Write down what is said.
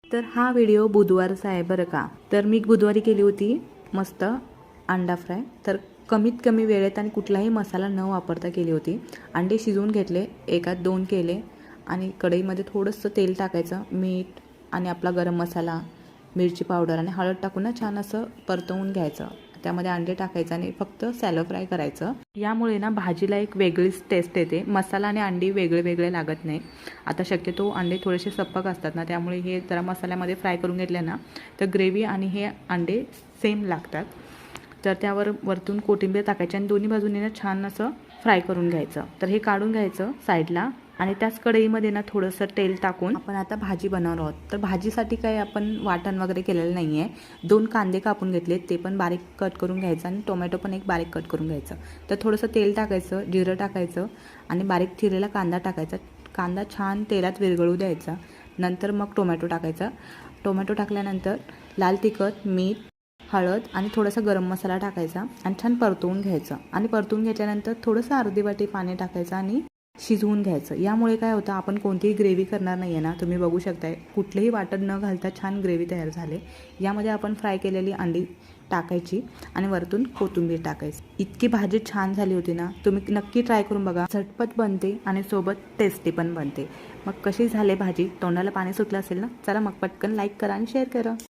तर हा व्हिडिओ बुधवारचा आहे बरं का. तर मी बुधवारी केली होती मस्त अंडा फ्राय. तर कमीत कमी वेळेत आणि कुठलाही मसाला न वापरता केली होती. अंडे शिजवून घेतले, एकात 2 केले आणि कढईमध्ये थोडंसं तेल टाकायचं, मीठ आणि आपला गरम मसाला, मिरची पावडर आणि हळद टाकून ना छान असं परतवून घ्यायचं. त्यामध्ये अंडे टाकायचं आणि फक्त सॅलो फ्राय करायचं. यामुळे ना भाजीला एक वेगळीच टेस्ट येते. मसाला आणि अंडी वेगळे वेगळे लागत नाही. आता शक्यतो अंडे थोडेसे सपक असतात ना, त्यामुळे हे जरा मसाल्यामध्ये फ्राय करून घेतले ना तर ग्रेव्ही आणि हे अंडे सेम लागतात. तर त्यावर वरतून कोथिंबीर टाकायची आणि दोन्ही बाजूने ना छान असं फ्राय करून घ्यायचं. तर हे काढून घ्यायचं साईडला आणि त्याच कढईमध्ये ना थोडंसं तेल टाकून आपण आता भाजी बनवणार आहोत. तर भाजीसाठी काही आपण वाटण वगैरे केलेलं नाही आहे. 2 कांदे कापून घेतले, ते पण बारीक कट करून घ्यायचं आणि टोमॅटो पण एक बारीक कट करून घ्यायचं. तर थोडंसं तेल टाकायचं, जिरं टाकायचं आणि बारीक चिरलेला कांदा टाकायचा. कांदा छान तेलात विरघळू द्यायचा. नंतर मग टोमॅटो टाकायचा. टोमॅटो टाकल्यानंतर लाल तिखट, मीठ, हळद आणि थोडासा गरम मसाला टाकायचा आणि छान परतवून घ्यायचं. आणि परतवून घेतल्यानंतर थोडंसं अर्धी वाटी पाणी टाकायचं आणि शिजवून घ्यायचं. यामुळे काय होतं, आपण कोणतीही ग्रेव्ही करणार नाही आहे ना, तुम्ही बघू शकताय कुठलेही वाटण न घालता छान ग्रेव्ही तयार झाले. यामध्ये आपण फ्राय केलेली अंडी टाकायची आणि वरतून कोथिंबीर टाकायची. इतकी भाजी छान झाली होती ना, तुम्ही नक्की ट्राय करून बघा. झटपट बनते आणि सोबत टेस्टी पण बनते. मग कशी झाली भाजी, तोंडाला पाणी सुटलं असेल ना, चला मग पटकन लाईक करा आणि शेअर करा.